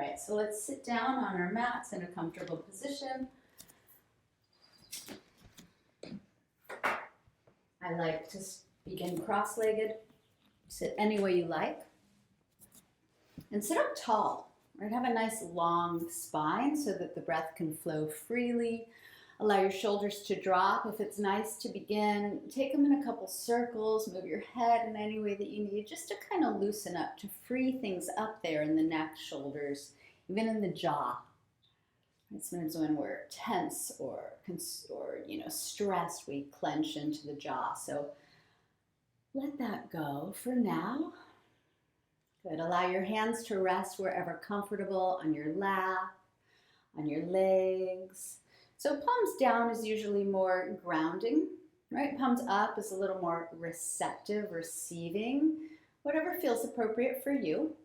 right, so let's sit down on our mats in a comfortable position. I like to begin cross-legged. Sit any way you like. And sit up tall, right? Have a nice long spine so that the breath can flow freely. Allow your shoulders to drop. If it's nice to begin, take them in a couple circles, move your head in any way that you need, just to kind of loosen up, to free things up there in the neck, shoulders, even in the jaw. Sometimes when we're tense or stressed, we clench into the jaw. So let that go for now. Good. Allow your hands to rest wherever comfortable, on your lap, on your legs. So palms down is usually more grounding, right? Palms up is a little more receptive, receiving, whatever feels appropriate for you.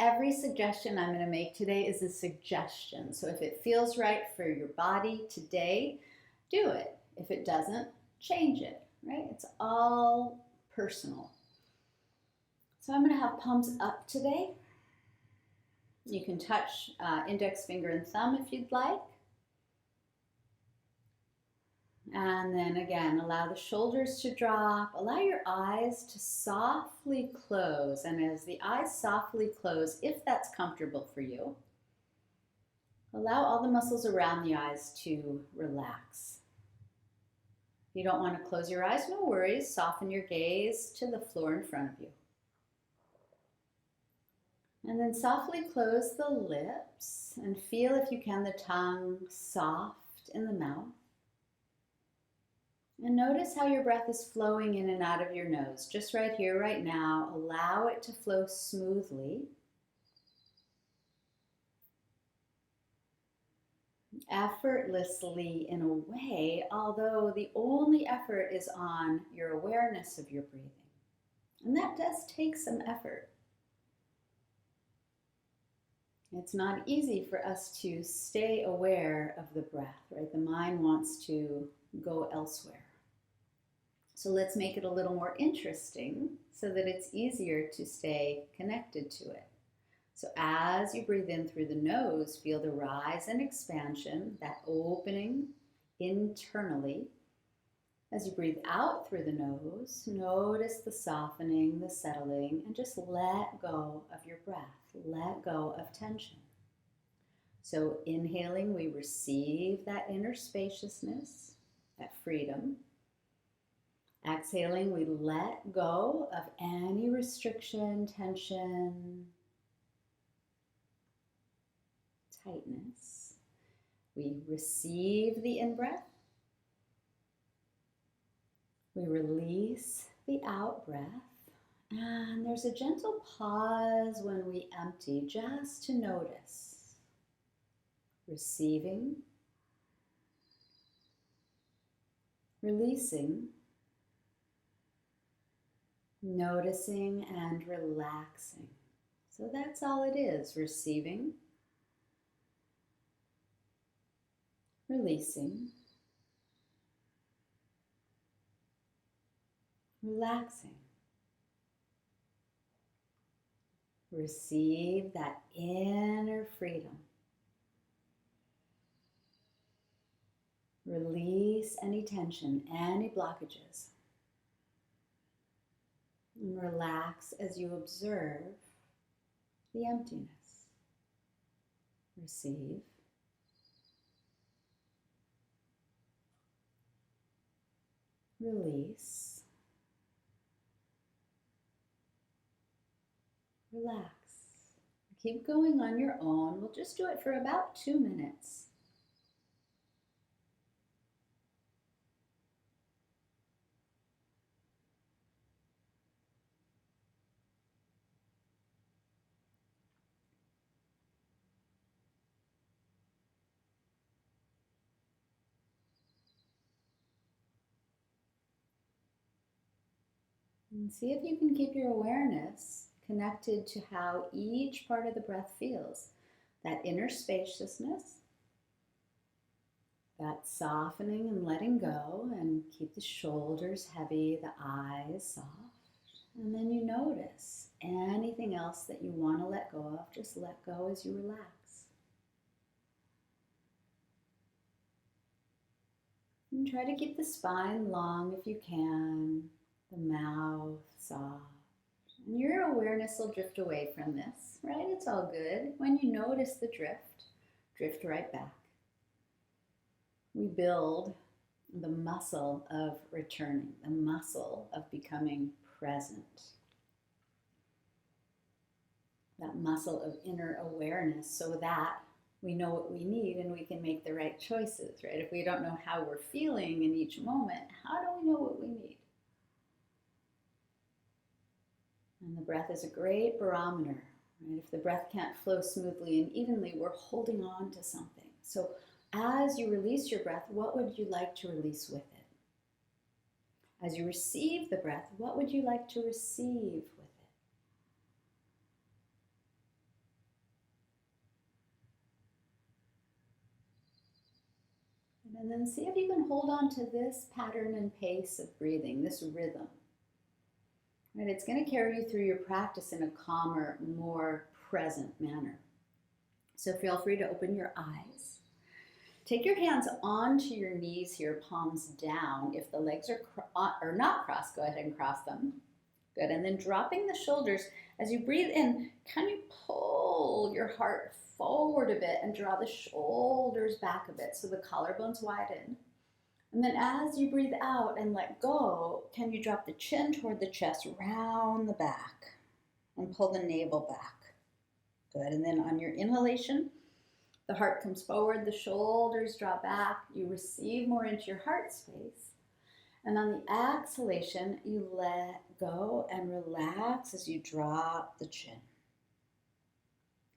Every suggestion I'm going to make today is a suggestion. So if it feels right for your body today, do it. If it doesn't, change it, right? It's all personal. So I'm going to have palms up today. You can touch index finger and thumb if you'd like. And then again, allow the shoulders to drop. Allow your eyes to softly close. And as the eyes softly close, if that's comfortable for you, allow all the muscles around the eyes to relax. If you don't want to close your eyes, no worries. Soften your gaze to the floor in front of you. And then softly close the lips and feel, if you can, the tongue soft in the mouth. And notice how your breath is flowing in and out of your nose, just right here, right now. Allow it to flow smoothly. Effortlessly in a way, although the only effort is on your awareness of your breathing. And that does take some effort. It's not easy for us to stay aware of the breath, right? The mind wants to go elsewhere. So let's make it a little more interesting so that it's easier to stay connected to it. So as you breathe in through the nose, feel the rise and expansion, that opening internally. As you breathe out through the nose, notice the softening, the settling, and just let go of your breath. Let go of tension. So inhaling, we receive that inner spaciousness, that freedom. Exhaling, we let go of any restriction, tension, tightness. We receive the in-breath. We release the out-breath. And there's a gentle pause when we empty, just to notice. Receiving. Releasing. Noticing and relaxing. So that's all it is. Receiving. Releasing. Relaxing. Receive that inner freedom. Release any tension, any blockages. And relax as you observe the emptiness. Receive. Release. Relax. Keep going on your own. We'll just do it for about 2 minutes. And see if you can keep your awareness connected to how each part of the breath feels. That inner spaciousness, that softening and letting go, and keep the shoulders heavy, the eyes soft. And then you notice anything else that you want to let go of, just let go as you relax. And try to keep the spine long if you can, the mouth soft. And your awareness will drift away from this, right? It's all good. When you notice the drift right back. We build the muscle of returning, the muscle of becoming present. That muscle of inner awareness so that we know what we need and we can make the right choices, right? If we don't know how we're feeling in each moment, how do we know what we need? And the breath is a great barometer, right? If the breath can't flow smoothly and evenly, we're holding on to something. So as you release your breath, what would you like to release with it? As you receive the breath, what would you like to receive with it? And then see if you can hold on to this pattern and pace of breathing, this rhythm. Right? It's going to carry you through your practice in a calmer, more present manner. So feel free to open your eyes. Take your hands onto your knees here, palms down. If the legs are not crossed, go ahead and cross them. Good. And then dropping the shoulders. As you breathe in, can you pull your heart forward a bit and draw the shoulders back a bit so the collarbones widen. And then as you breathe out and let go, can you drop the chin toward the chest, round the back, and pull the navel back. Good. And then on your inhalation, the heart comes forward, the shoulders draw back, you receive more into your heart space. And on the exhalation, you let go and relax as you drop the chin.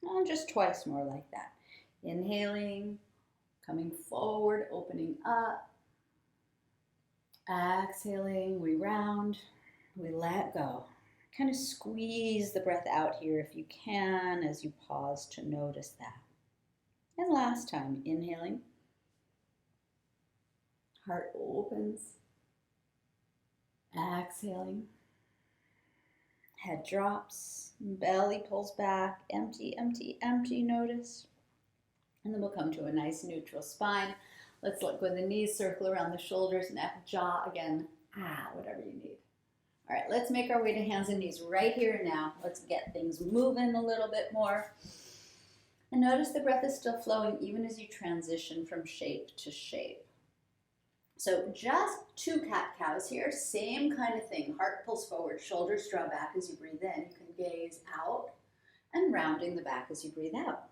And just twice more like that. Inhaling, coming forward, opening up. Exhaling, we round, we let go. Kind of squeeze the breath out here if you can as you pause to notice that. And last time, inhaling. Heart opens. Exhaling. Head drops. Belly pulls back. Empty, empty, empty. Notice. And then we'll come to a nice neutral spine. Let's look with the knees, circle around the shoulders, neck, jaw. Again, whatever you need. All right, let's make our way to hands and knees right here and now. Let's get things moving a little bit more. And notice the breath is still flowing even as you transition from shape to shape. So just 2 cat-cows here, same kind of thing. Heart pulls forward, shoulders draw back as you breathe in. You can gaze out and rounding the back as you breathe out.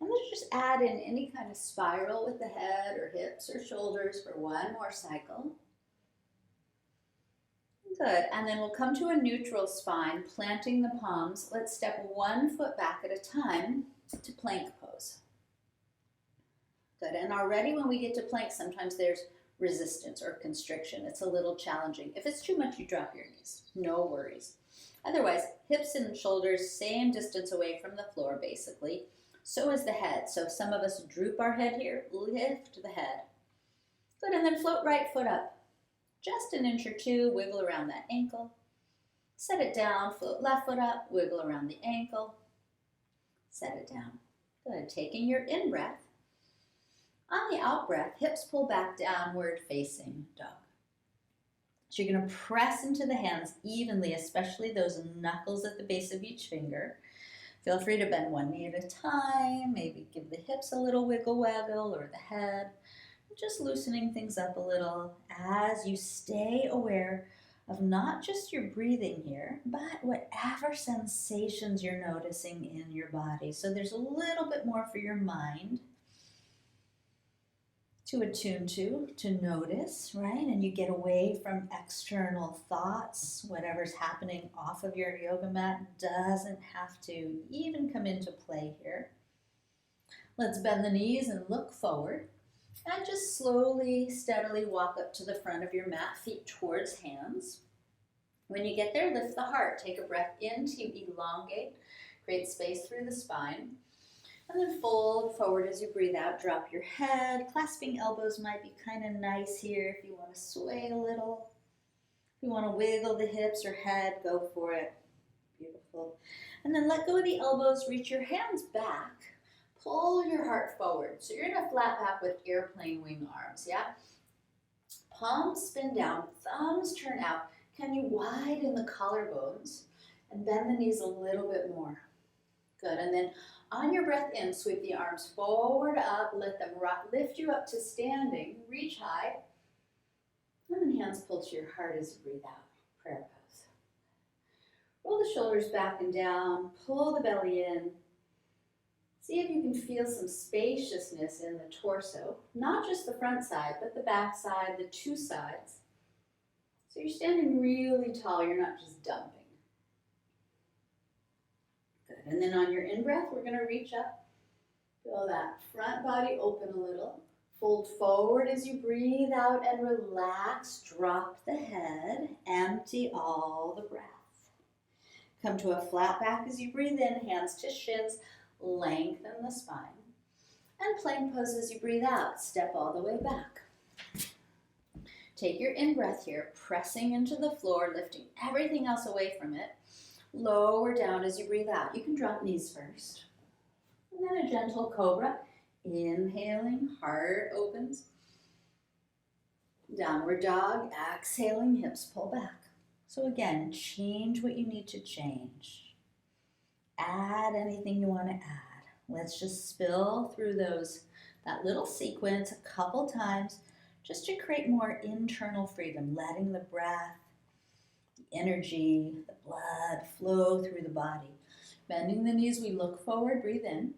And let's just add in any kind of spiral with the head or hips or shoulders for one more cycle. Good, and then we'll come to a neutral spine, planting the palms. Let's step 1 foot back at a time to plank pose. Good, and already when we get to plank, sometimes there's resistance or constriction. It's a little challenging. If it's too much, you drop your knees. No worries. Otherwise, hips and shoulders, same distance away from the floor, basically. So is the head. So some of us droop our head here, lift the head. Good, and then float right foot up. Just an inch or 2, wiggle around that ankle. Set it down, float left foot up, wiggle around the ankle. Set it down. Good, taking your in-breath. On the out-breath, hips pull back, downward facing dog. So you're going to press into the hands evenly, especially those knuckles at the base of each finger. Feel free to bend 1 knee at a time, maybe give the hips a little wiggle waggle or the head. Just loosening things up a little as you stay aware of not just your breathing here, but whatever sensations you're noticing in your body. So there's a little bit more for your mind to attune to notice, right? And you get away from external thoughts. Whatever's happening off of your yoga mat doesn't have to even come into play here. Let's bend the knees and look forward. And just slowly, steadily walk up to the front of your mat, feet towards hands. When you get there, lift the heart. Take a breath in to elongate, create space through the spine. And then fold forward as you breathe out. Drop your head. Clasping elbows might be kind of nice here if you want to sway a little. you want to wiggle the hips or head, go for it. Beautiful. And then let go of the elbows, reach your hands back. Pull your heart forward. So you're in a flat back with airplane wing arms, yeah? Palms spin down, thumbs turn out. Can you widen the collarbones and bend the knees a little bit more? Good. And then on your breath in, sweep the arms forward, up, let them lift you up to standing, reach high. And then hands pull to your heart as you breathe out. Prayer pose. Roll the shoulders back and down, pull the belly in. See if you can feel some spaciousness in the torso, not just the front side, but the back side, the two sides. So you're standing really tall, you're not just dumping. Good, and then on your in-breath, we're gonna reach up. Feel that front body open a little. Fold forward as you breathe out and relax. Drop the head, empty all the breath. Come to a flat back as you breathe in, hands to shins, lengthen the spine. And plank pose as you breathe out, step all the way back. Take your in-breath here, pressing into the floor, lifting everything else away from it. Lower down as you breathe out. You can drop knees first. And then a gentle cobra. Inhaling, heart opens. Downward dog, exhaling, hips pull back. So again, change what you need to change. Add anything you want to add. Let's just spill through that little sequence a couple times just to create more internal freedom, letting the breath, the energy, the blood flow through the body. Bending the knees, we look forward, breathe in.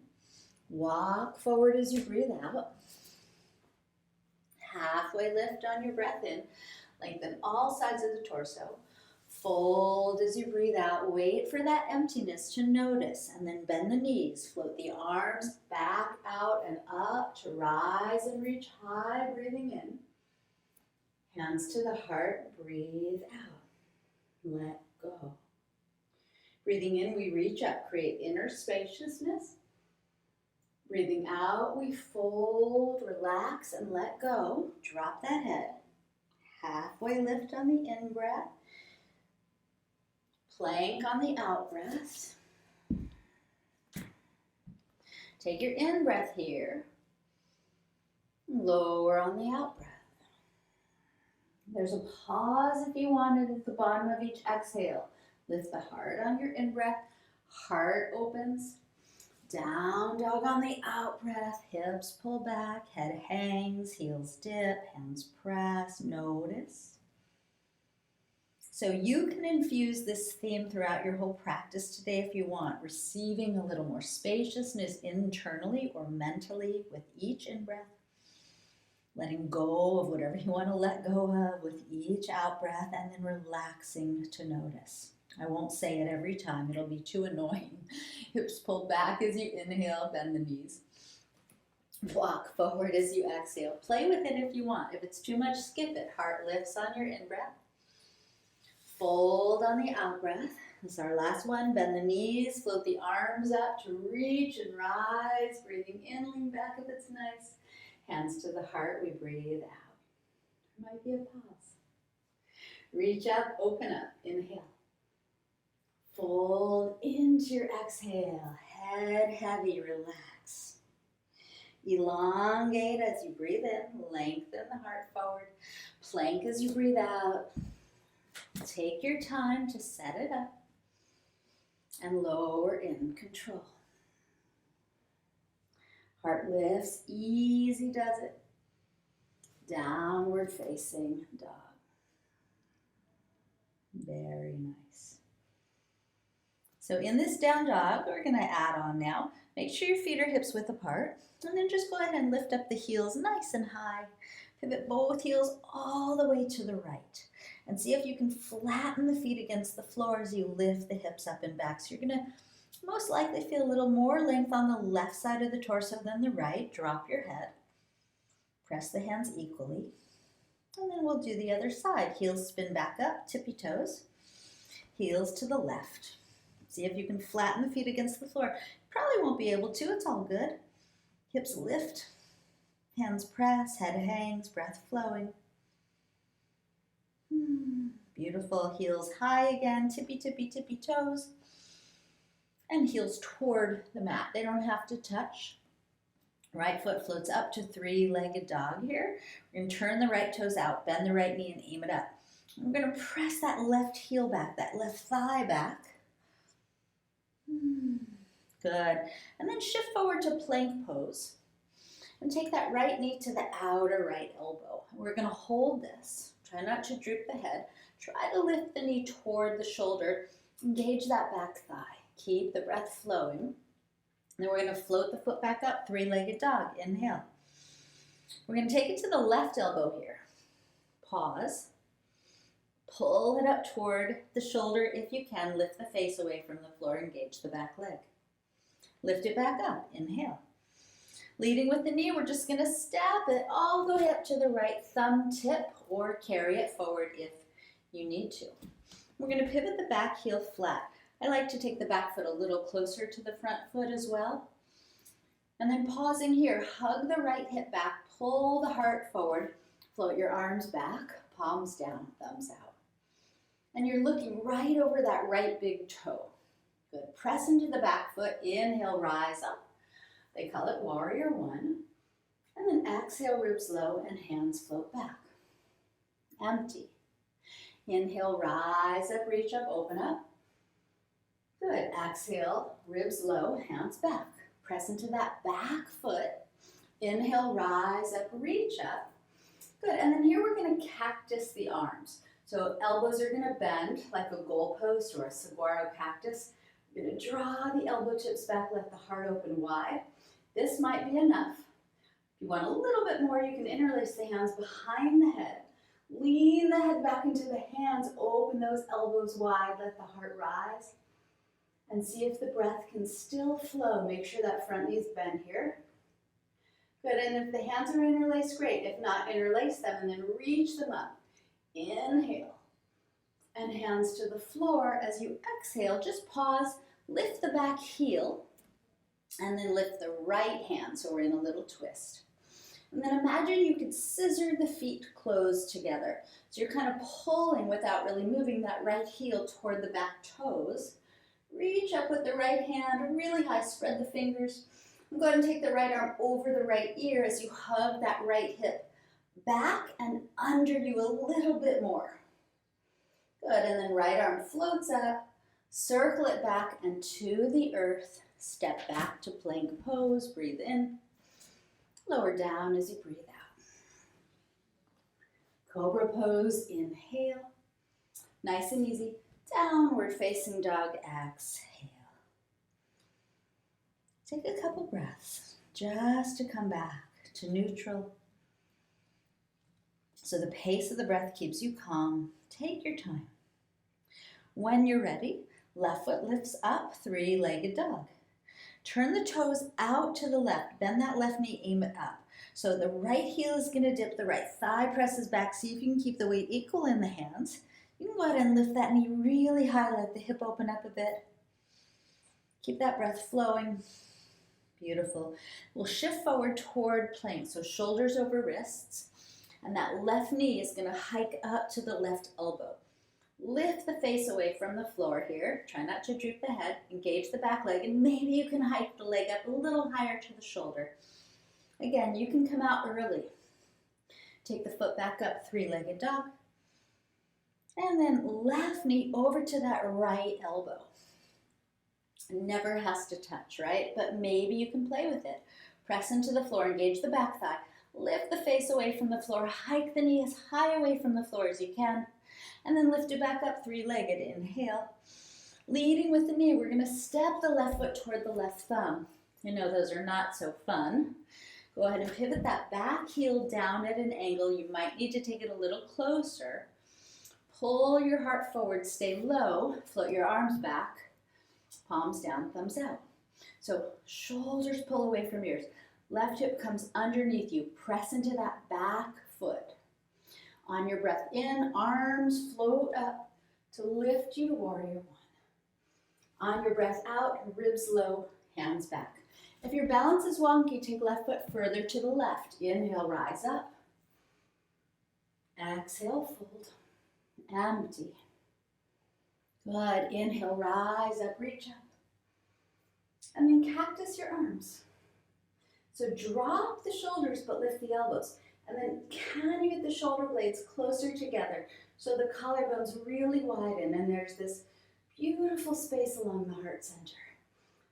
Walk forward as you breathe out. Halfway lift on your breath in. Lengthen all sides of the torso. Fold as you breathe out. Wait for that emptiness to notice. And then bend the knees. Float the arms back out and up to rise and reach high. Breathing in. Hands to the heart. Breathe out. Let go. Breathing in, we reach up. Create inner spaciousness. Breathing out, we fold, relax, and let go. Drop that head. Halfway lift on the in-breath. Plank on the out-breath. Take your in-breath here. Lower on the out-breath. There's a pause if you wanted at the bottom of each exhale. Lift the heart on your in-breath. Heart opens. Down dog on the out breath, hips pull back, head hangs, heels dip, hands press, notice. So you can infuse this theme throughout your whole practice today if you want, receiving a little more spaciousness internally or mentally with each in-breath, letting go of whatever you want to let go of with each out-breath, and then relaxing to notice. I won't say it every time. It'll be too annoying. Hips pull back as you inhale, bend the knees. Walk forward as you exhale. Play with it if you want. If it's too much, skip it. Heart lifts on your in-breath. Fold on the out-breath. This is our last one. Bend the knees, float the arms up to reach and rise. Breathing in, lean back if it's nice. Hands to the heart, we breathe out. There might be a pause. Reach up, open up, inhale. Fold into your exhale, head heavy, relax. Elongate as you breathe in, lengthen the heart forward. Plank as you breathe out. Take your time to set it up and lower in control. Heart lifts, easy does it. Downward facing dog. Very nice. So in this down dog, we're going to add on now. Make sure your feet are hips width apart. And then just go ahead and lift up the heels nice and high. Pivot both heels all the way to the right. And see if you can flatten the feet against the floor as you lift the hips up and back. So you're going to most likely feel a little more length on the left side of the torso than the right. Drop your head. Press the hands equally. And then we'll do the other side. Heels spin back up, tippy toes. Heels to the left. See if you can flatten the feet against the floor. Probably won't be able to, it's all good. Hips lift, hands press, head hangs, breath flowing. Beautiful. Heels high again, tippy, tippy, tippy toes. And heels toward the mat. They don't have to touch. Right foot floats up to three-legged dog here. We're going to turn the right toes out, bend the right knee and aim it up. We're going to press that left heel back, that left thigh back. Good. And then shift forward to plank pose. And take that right knee to the outer right elbow. We're going to hold this. Try not to droop the head. Try to lift the knee toward the shoulder. Engage that back thigh. Keep the breath flowing. Then we're going to float the foot back up, three-legged dog. Inhale. We're going to take it to the left elbow here. Pause. Pull it up toward the shoulder if you can. Lift the face away from the floor. Engage the back leg. Lift it back up. Inhale. Leading with the knee, we're just going to step it all the way up to the right thumb tip or carry it forward if you need to. We're going to pivot the back heel flat. I like to take the back foot a little closer to the front foot as well. And then pausing here, hug the right hip back, pull the heart forward, float your arms back, palms down, thumbs out. And you're looking right over that right big toe. Good. Press into the back foot, inhale, rise up. They call it warrior one. And then exhale, ribs low and hands float back. Empty. Inhale, rise up, reach up, open up. Good. Exhale, ribs low, hands back. Press into that back foot. Inhale, rise up, reach up. Good. And then here we're going to cactus the arms. So elbows are going to bend like a goalpost or a saguaro cactus. You're going to draw the elbow tips back, let the heart open wide. This might be enough. If you want a little bit more, you can interlace the hands behind the head. Lean the head back into the hands, open those elbows wide, let the heart rise. And see if the breath can still flow. Make sure that front knee's bent here. Good, and if the hands are interlaced, great. If not, interlace them and then reach them up. Inhale. And hands to the floor. As you exhale, just pause, lift the back heel, and then lift the right hand, so we're in a little twist. And then imagine you could scissor the feet close together. So you're kind of pulling without really moving that right heel toward the back toes. Reach up with the right hand, really high, spread the fingers. And go ahead and take the right arm over the right ear as you hug that right hip back and under you a little bit more. Good, and then right arm floats up, circle it back and to the earth. Step back to plank pose, breathe in. Lower down as you breathe out. Cobra pose, inhale. Nice and easy. Downward facing dog, exhale. Take a couple breaths just to come back to neutral. So the pace of the breath keeps you calm. Take your time. When you're ready, left foot lifts up, three-legged dog. Turn the toes out to the left. Bend that left knee, aim it up. So the right heel is going to dip, the right thigh presses back. See if you can keep the weight equal in the hands. You can go ahead and lift that knee really high, let the hip open up a bit. Keep that breath flowing. Beautiful. We'll shift forward toward plank, so shoulders over wrists. And that left knee is going to hike up to the left elbow. Lift the face away from the floor here. Try not to droop the head. Engage the back leg, and maybe you can hike the leg up a little higher to the shoulder. Again, you can come out early. Take the foot back up, three-legged dog. And then left knee over to that right elbow. It never has to touch, right? But maybe you can play with it. Press into the floor, engage the back thigh. Lift the face away from the floor. Hike the knee as high away from the floor as you can. And then lift it back up, three-legged. Inhale. Leading with the knee, we're going to step the left foot toward the left thumb. You know those are not so fun. Go ahead and pivot that back heel down at an angle. You might need to take it a little closer. Pull your heart forward, stay low, float your arms back, palms down, thumbs out. So shoulders pull away from ears. Left hip comes underneath you. Press into that back foot. On your breath in, arms float up to lift you to warrior one. On your breath out, ribs low, hands back. If your balance is wonky, take left foot further to the left. Inhale, rise up. Exhale, fold. empty. Good. Inhale, rise up, reach up. And then cactus your arms. So drop the shoulders, but lift the elbows. And then can you get the shoulder blades closer together so the collarbones really widen and there's this beautiful space along the heart center.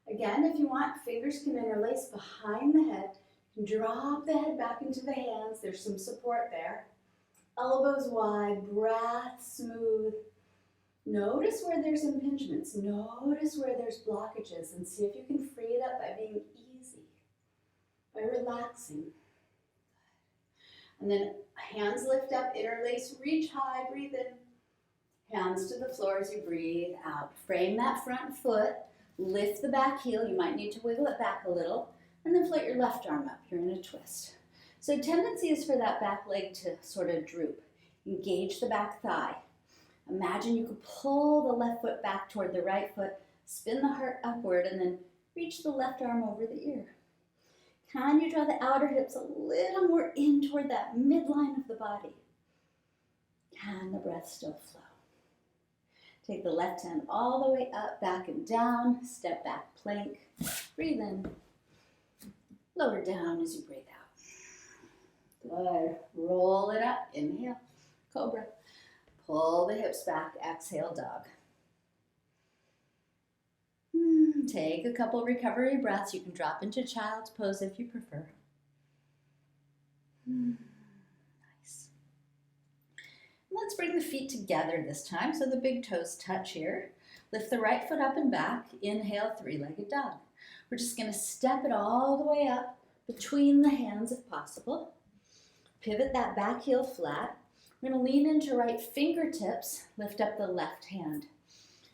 Again, if you want, fingers can interlace behind the head. You can drop the head back into the hands. There's some support there. Elbows wide, breath smooth. Notice where there's impingements. Notice where there's blockages and see if you can free it up by being easy, by relaxing. And then hands lift up, interlace, reach high, breathe in. Hands to the floor as you breathe out. Frame that front foot, lift the back heel. You might need to wiggle it back a little, and then float your left arm up. You're in a twist. So tendency is for that back leg to sort of droop. Engage the back thigh. Imagine you could pull the left foot back toward the right foot, spin the heart upward, and then reach the left arm over the ear. Can you draw the outer hips a little more in toward that midline of the body? Can the breath still flow? Take the left hand all the way up, back and down, step back plank, breathe in, lower down as you breathe out. Good, roll it up, inhale, cobra. Pull the hips back, exhale, dog. Take a couple recovery breaths. You can drop into child's pose if you prefer. Nice. Let's bring the feet together this time so the big toes touch here. Lift the right foot up and back. Inhale, three-legged dog. We're just going to step it all the way up between the hands if possible. Pivot that back heel flat. We're going to lean into right fingertips, lift up the left hand.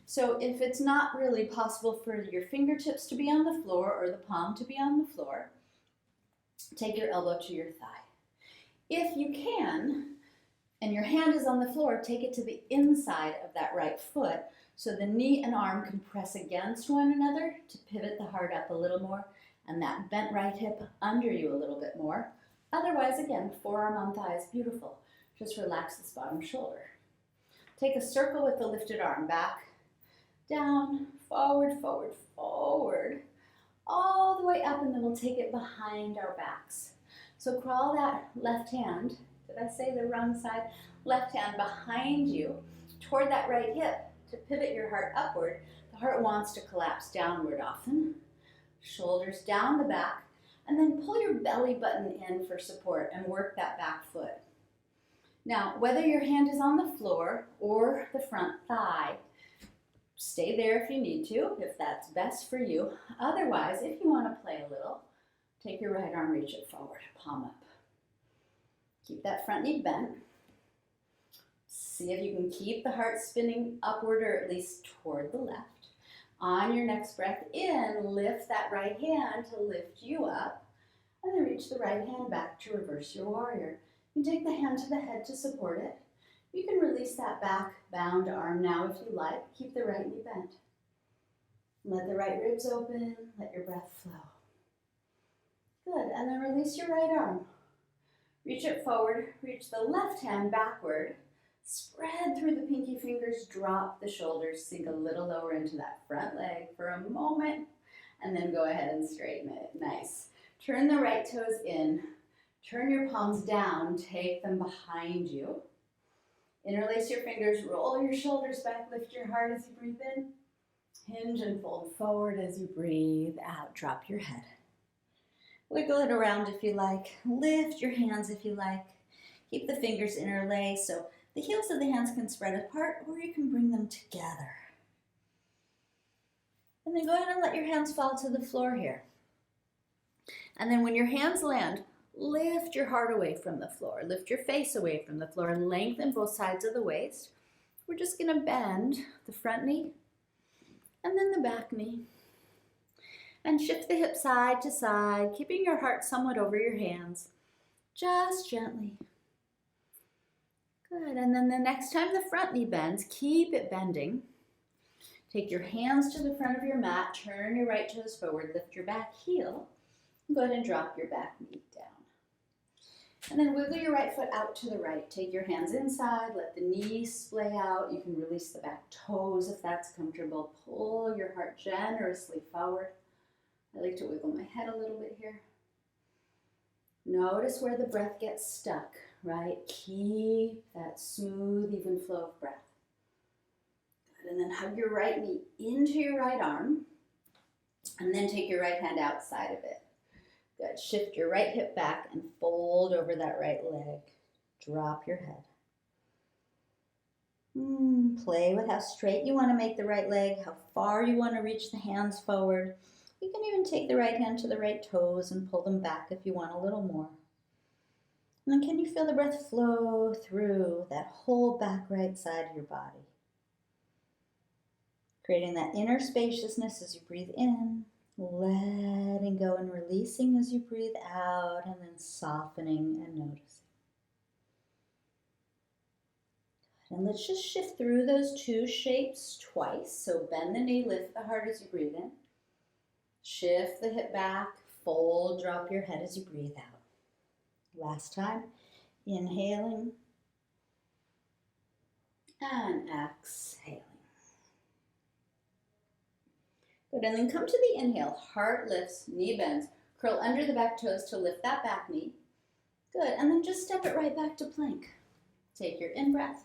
So if it's not really possible for your fingertips to be on the floor or the palm to be on the floor, take your elbow to your thigh. If you can, and your hand is on the floor, take it to the inside of that right foot so the knee and arm can press against one another to pivot the heart up a little more and that bent right hip under you a little bit more. Otherwise, again, forearm on thigh is beautiful. Just relax this bottom shoulder. Take a circle with the lifted arm, back, down, forward, forward, forward, all the way up, and then we'll take it behind our backs. So crawl that left hand, did I say the wrong side? Left hand behind you toward that right hip to pivot your heart upward. The heart wants to collapse downward often. Shoulders down the back, and then pull your belly button in for support and work that back foot. Now, whether your hand is on the floor or the front thigh, stay there if you need to, if that's best for you. Otherwise, if you want to play a little, take your right arm, reach it forward, palm up. Keep that front knee bent. See if you can keep the heart spinning upward or at least toward the left. On your next breath in, lift that right hand to lift you up, and then reach the right hand back to reverse your warrior. You take the hand to the head to support it. You can release that back bound arm now if you like. Keep the right knee bent. Let the right ribs open. Let your breath flow. Good. And then release your right arm. Reach it forward. Reach the left hand backward. Spread through the pinky fingers. Drop the shoulders. Sink a little lower into that front leg for a moment. And then go ahead and straighten it. Nice. Turn the right toes in. Turn your palms down. Take them behind you. Interlace your fingers, roll your shoulders back, lift your heart as you breathe in. Hinge and fold forward as you breathe out. Drop your head. Wiggle it around if you like. Lift your hands if you like. Keep the fingers interlaced so the heels of the hands can spread apart or you can bring them together. And then go ahead and let your hands fall to the floor here. And then when your hands land, lift your heart away from the floor. Lift your face away from the floor and lengthen both sides of the waist. We're just going to bend the front knee and then the back knee. And shift the hip side to side, keeping your heart somewhat over your hands. Just gently. Good. And then the next time the front knee bends, keep it bending. Take your hands to the front of your mat. Turn your right toes forward. Lift your back heel. Go ahead and drop your back knee down. And then wiggle your right foot out to the right. Take your hands inside, let the knees splay out. You can release the back toes if that's comfortable. Pull your heart generously forward. I like to wiggle my head a little bit here. Notice where the breath gets stuck, right? Keep that smooth, even flow of breath. Good. And then hug your right knee into your right arm, and then take your right hand outside of it. Good. Shift your right hip back and fold over that right leg. Drop your head. Play with how straight you want to make the right leg, how far you want to reach the hands forward. You can even take the right hand to the right toes and pull them back if you want a little more. And then can you feel the breath flow through that whole back right side of your body? Creating that inner spaciousness as you breathe in, letting go and releasing as you breathe out, and then softening and noticing. And let's just shift through those two shapes twice. So bend the knee, lift the heart as you breathe in. Shift the hip back, fold, drop your head as you breathe out. Last time, inhaling and exhaling. Good, and then come to the inhale. Heart lifts, knee bends. Curl under the back toes to lift that back knee. Good, and then just step it right back to plank. Take your in-breath.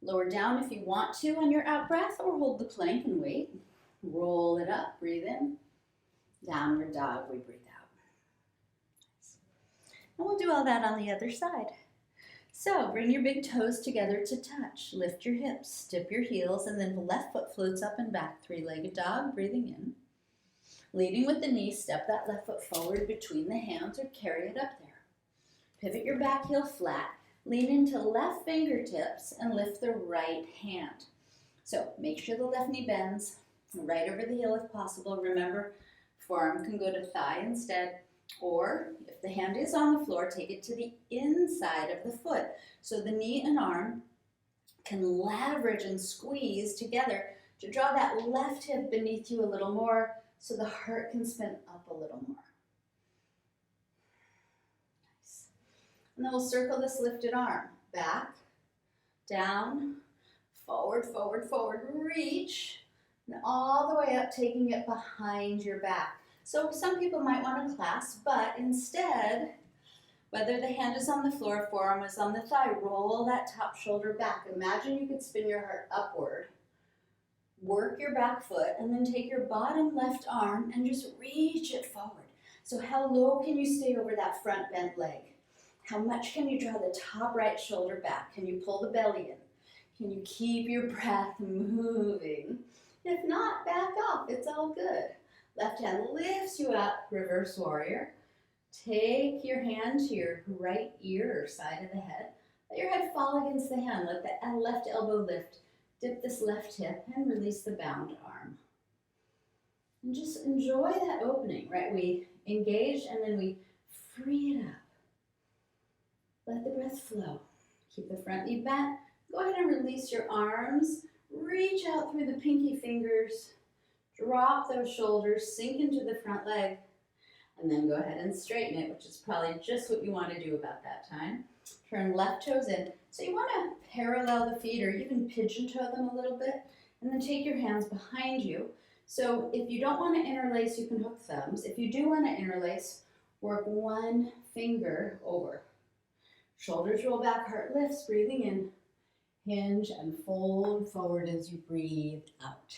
Lower down if you want to on your out-breath, or hold the plank and wait. Roll it up, breathe in. Downward dog, we breathe out. And we'll do all that on the other side. So bring your big toes together to touch. Lift your hips, dip your heels, and then the left foot floats up and back. Three-legged dog, breathing in. Leading with the knee, step that left foot forward between the hands or carry it up there. Pivot your back heel flat. Lean into left fingertips and lift the right hand. So make sure the left knee bends, right over the heel if possible. Remember, forearm can go to thigh instead, or if the hand is on the floor, take it to the inside of the foot. So the knee and arm can leverage and squeeze together to draw that left hip beneath you a little more so the heart can spin up a little more. Nice. And then we'll circle this lifted arm. Back, down, forward, forward, forward, reach, and all the way up, taking it behind your back. So some people might want to clasp, but instead, whether the hand is on the floor, forearm is on the thigh, roll that top shoulder back. Imagine you could spin your heart upward. Work your back foot, and then take your bottom left arm and just reach it forward. So how low can you stay over that front bent leg? How much can you draw the top right shoulder back? Can you pull the belly in? Can you keep your breath moving? If not, back off. It's all good. Left hand lifts you up, reverse warrior. Take your hand to your right ear or side of the head. Let your head fall against the hand. Let the left elbow lift. Dip this left hip and release the bound arm. And just enjoy that opening, right? We engage and then we free it up. Let the breath flow. Keep the front knee bent. Go ahead and release your arms. Reach out through the pinky fingers. Drop those shoulders, sink into the front leg, and then go ahead and straighten it, which is probably just what you want to do about that time. Turn left toes in. So you want to parallel the feet or even pigeon toe them a little bit, and then take your hands behind you. So if you don't want to interlace, you can hook thumbs. If you do want to interlace, work one finger over. Shoulders roll back, heart lifts, breathing in. Hinge and fold forward as you breathe out.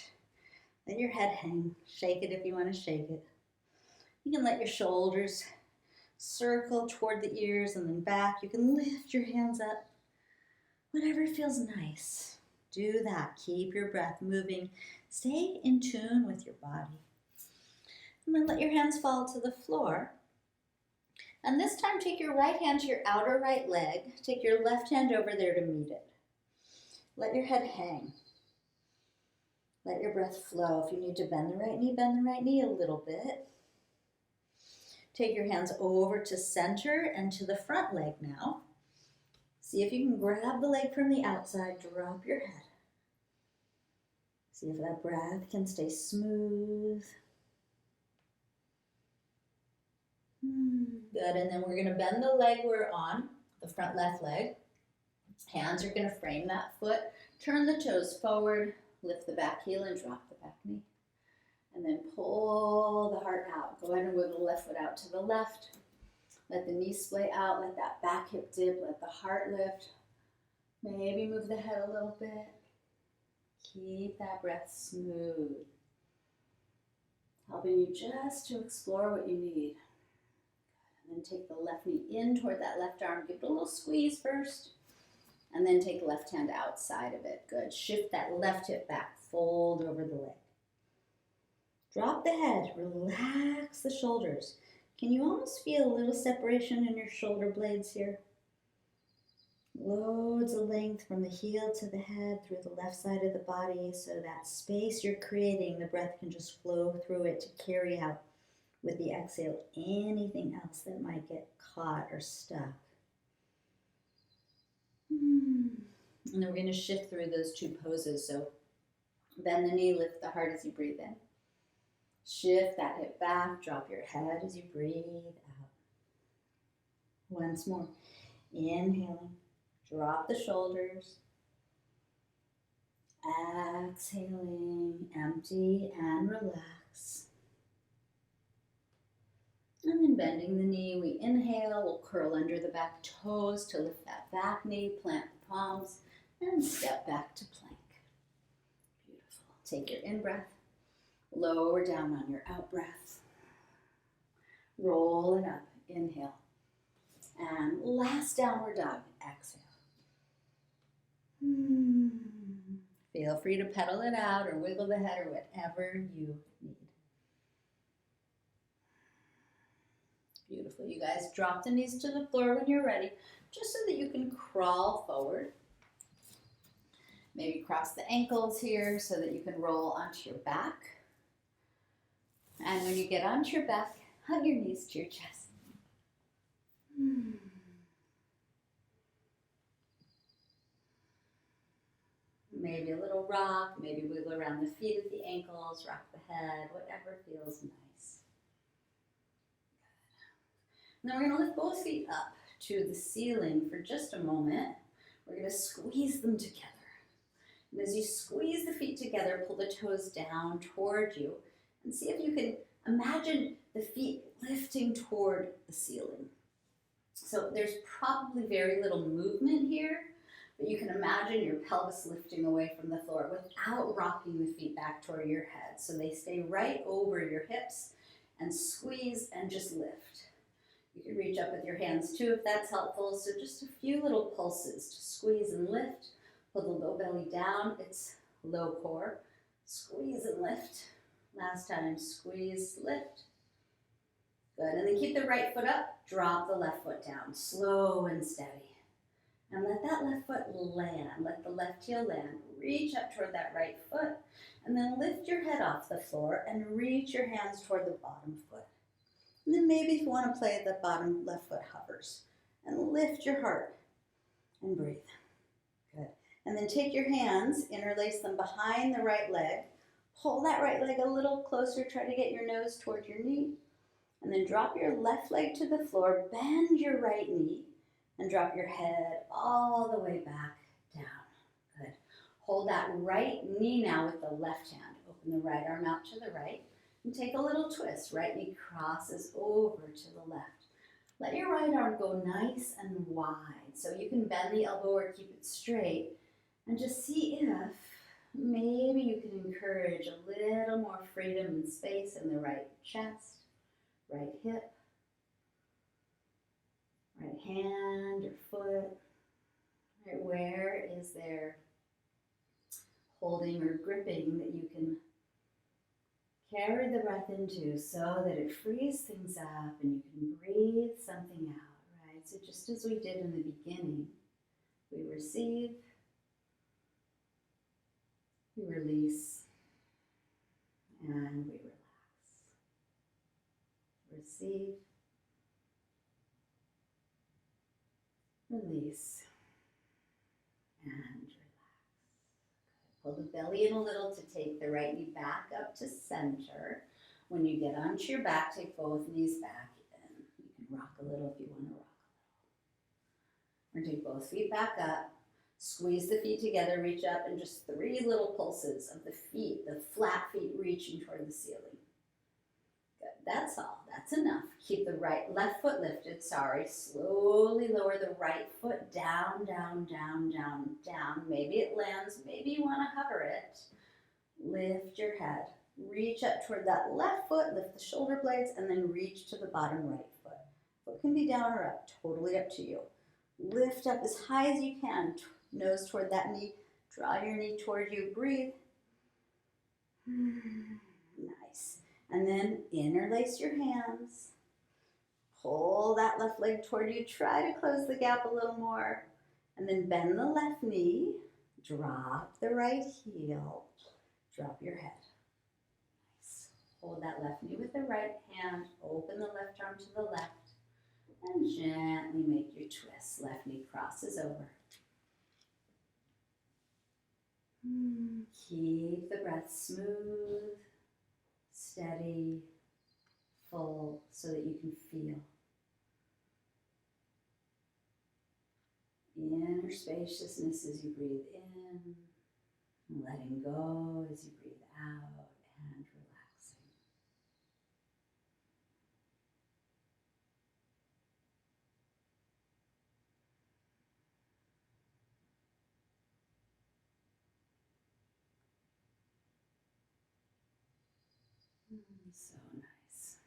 Let your head hang. Shake it if you want to shake it. You can let your shoulders circle toward the ears and then back. You can lift your hands up. Whatever feels nice. Do that. Keep your breath moving. Stay in tune with your body. And then let your hands fall to the floor. And this time take your right hand to your outer right leg. Take your left hand over there to meet it. Let your head hang. Let your breath flow. If you need to bend the right knee a little bit. Take your hands over to center and to the front leg now. See if you can grab the leg from the outside, drop your head. See if that breath can stay smooth. Good, and then we're gonna bend the leg we're on, the front left leg. Hands are gonna frame that foot. Turn the toes forward, lift the back heel and drop the back knee. And then pull the heart out. Go ahead and wiggle the left foot out to the left. Let the knee splay out, let that back hip dip, let the heart lift. Maybe move the head a little bit. Keep that breath smooth. Helping you just to explore what you need. And then take the left knee in toward that left arm. Give it a little squeeze first. And then take the left hand outside of it. Good. Shift that left hip back. Fold over the leg. Drop the head. Relax the shoulders. Can you almost feel a little separation in your shoulder blades here? Loads of length from the heel to the head through the left side of the body, so that space you're creating, the breath can just flow through it to carry out with the exhale anything else that might get caught or stuck. And then we're going to shift through those two poses. So bend the knee, lift the heart as you breathe in. Shift that hip back, drop your head as you breathe out. Once more. Inhaling, drop the shoulders. Exhaling, empty and relax. And then bending the knee, we inhale, we'll curl under the back toes to lift that back knee, plant the palms, and step back to plank. Beautiful. Take your in-breath, lower down on your out-breath. Roll it up, inhale. And last downward dog, exhale. Feel free to pedal it out or wiggle the head or whatever you need. Beautiful. You guys drop the knees to the floor when you're ready, just so that you can crawl forward. Maybe cross the ankles here so that you can roll onto your back. And when you get onto your back, hug your knees to your chest. Maybe a little rock, maybe wiggle around the feet at the ankles, rock the head, whatever feels nice. Now we're going to lift both feet up to the ceiling for just a moment. We're going to squeeze them together. And as you squeeze the feet together, pull the toes down toward you and see if you can imagine the feet lifting toward the ceiling. So there's probably very little movement here, but you can imagine your pelvis lifting away from the floor without rocking the feet back toward your head. So they stay right over your hips and squeeze and just lift. You can reach up with your hands too if that's helpful. So just a few little pulses to squeeze and lift. Pull the low belly down, it's low core. Squeeze and lift. Last time, squeeze, lift. Good, and then keep the right foot up, drop the left foot down, slow and steady. And let that left foot land, let the left heel land. Reach up toward that right foot, and then lift your head off the floor and reach your hands toward the bottom foot. And then maybe if you want to play, the bottom left foot hovers. And lift your heart and breathe. Good. And then take your hands, interlace them behind the right leg. Pull that right leg a little closer. Try to get your nose toward your knee. And then drop your left leg to the floor. Bend your right knee. And drop your head all the way back down. Good. Hold that right knee now with the left hand. Open the right arm out to the right. And take a little twist. Right knee crosses over to the left. Let your right arm go nice and wide. So you can bend the elbow or keep it straight. And just see if maybe you can encourage a little more freedom and space in the right chest, right hip, right hand or foot. Right, where is there holding or gripping that you can carry the breath into so that it frees things up and you can breathe something out, right? So just as we did in the beginning, we receive, we release, and we relax. Receive, release, and relax. Pull the belly in a little to take the right knee back up to center. When you get onto your back, take both knees back in. You can rock a little if you want to rock. We're going to take both feet back up, squeeze the feet together, reach up, and just 3 little pulses of the feet, the flat feet reaching toward the ceiling. Good, that's all, that's enough. Keep the left foot lifted, slowly lower the right foot down, down, down, down, down. Maybe it lands, maybe you want to hover it. Lift your head, reach up toward that left foot, lift the shoulder blades, and then reach to the bottom right foot. Foot can be down or up, totally up to you. Lift up as high as you can, nose toward that knee, draw your knee toward you, breathe. Nice. And then interlace your hands, pull that left leg toward you, try to close the gap a little more, and then bend the left knee, drop the right heel, drop your head. Nice. Hold that left knee with the right hand, open the left arm to the left, and gently make your twist. Left knee crosses over. Keep the breath smooth, steady, full, so that you can feel inner spaciousness as you breathe in, letting go as you breathe out, and relaxing. So nice.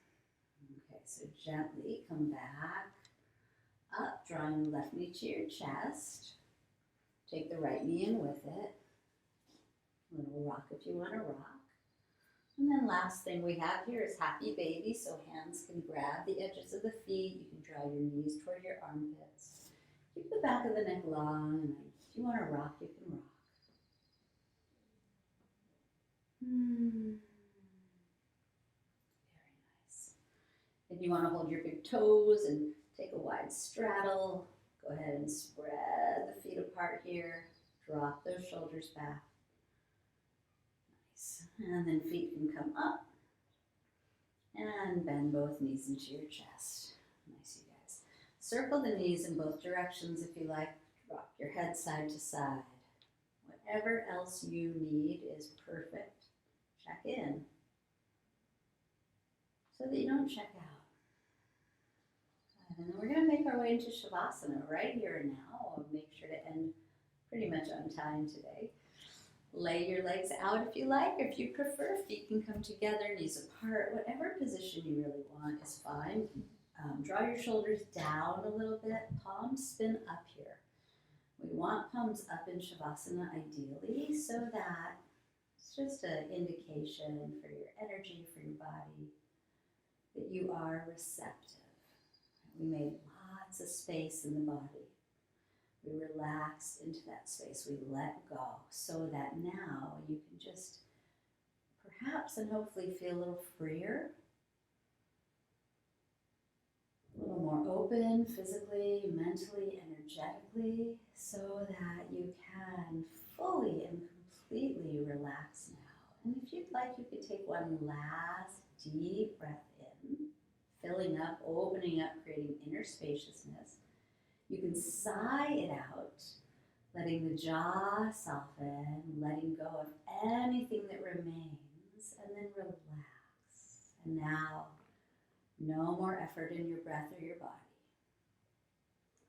Okay, so gently come back up, drawing the left knee to your chest. Take the right knee in with it. A little rock if you want to rock. And then last thing we have here is happy baby, so hands can grab the edges of the feet. You can draw your knees toward your armpits. Keep the back of the neck long, and if you want to rock, you can rock. Very nice. If you want to hold your big toes and take a wide straddle, go ahead and spread the feet apart here. Drop those shoulders back. Nice. And then feet can come up. And bend both knees into your chest. Nice, you guys. Circle the knees in both directions if you like. Rock your head side to side. Whatever else you need is perfect. Check in so that you don't check out. And then we're going to make our way into Shavasana right here and now. I'll make sure to end pretty much on time today. Lay your legs out if you like, or if you prefer, feet can come together, knees apart. Whatever position you really want is fine. Draw your shoulders down a little bit, palms spin up here. We want palms up in Shavasana ideally, so that it's just an indication for your energy, for your body, that you are receptive. We made lots of space in the body. We relaxed into that space. We let go so that now you can just perhaps and hopefully feel a little freer, a little more open physically, mentally, energetically, so that you can fully and completely relax now. And if you'd like, you could take one last deep breath in, filling up, opening up, creating inner spaciousness. You can sigh it out, letting the jaw soften, letting go of anything that remains, and then relax. And now, no more effort in your breath or your body.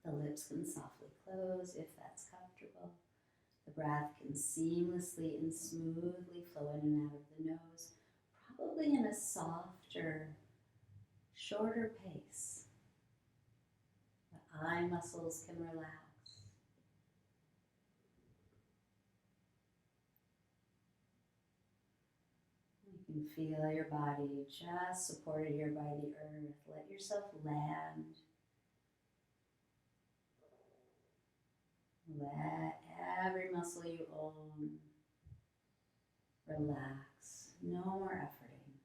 The lips can softly close if that's comfortable. The breath can seamlessly and smoothly flow in and out of the nose, probably in a softer, shorter pace. The eye muscles can relax. You can feel your body just supported here by the earth. Let yourself land. Let every muscle you own relax. No more efforting.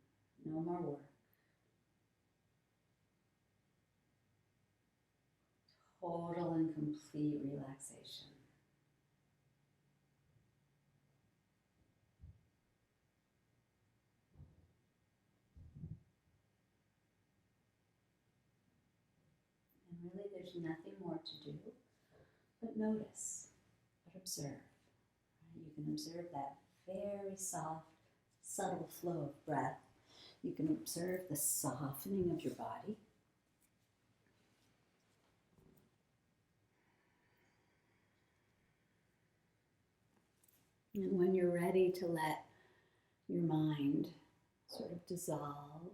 No more work. Total and complete relaxation. Really, there's nothing more to do but notice, but observe. You can observe that very soft, subtle flow of breath. You can observe the softening of your body. And when you're ready to let your mind sort of dissolve,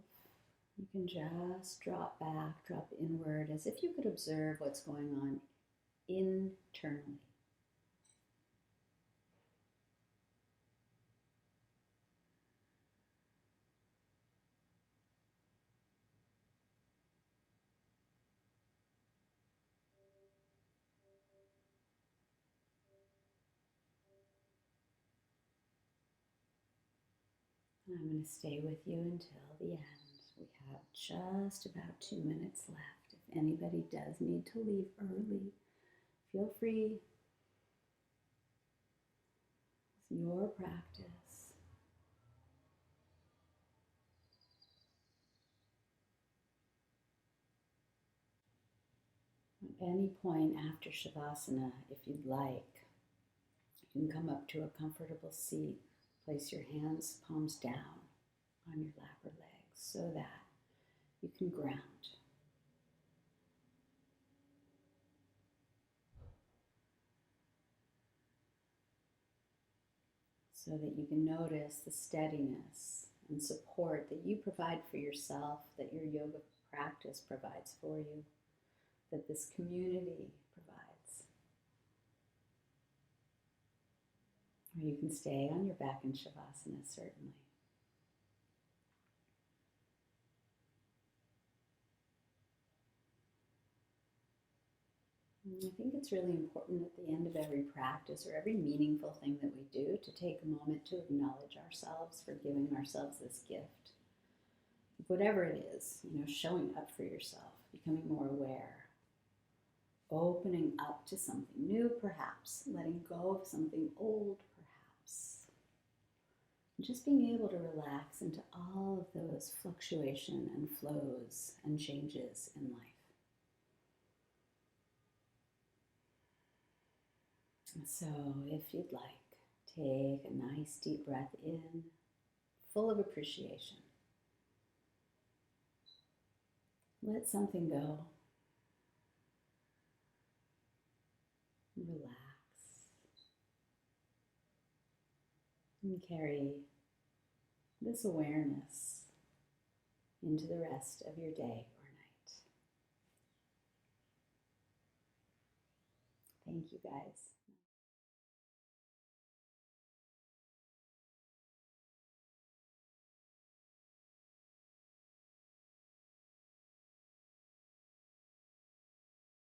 you can just drop back, drop inward, as if you could observe what's going on internally. And I'm going to stay with you until the end. We have just about 2 minutes left. If anybody does need to leave early, feel free. It's your practice. At any point after Shavasana, if you'd like, you can come up to a comfortable seat. Place your hands, palms down on your lap or legs so that you can ground. So that you can notice the steadiness and support that you provide for yourself, that your yoga practice provides for you, that this community provides. Or you can stay on your back in Shavasana, certainly. And I think it's really important at the end of every practice or every meaningful thing that we do to take a moment to acknowledge ourselves for giving ourselves this gift. Whatever it is, showing up for yourself, becoming more aware, opening up to something new perhaps, letting go of something old perhaps. And just being able to relax into all of those fluctuation and flows and changes in life. So if you'd like, take a nice deep breath in, full of appreciation. Let something go. Relax. And carry this awareness into the rest of your day or night. Thank you, guys.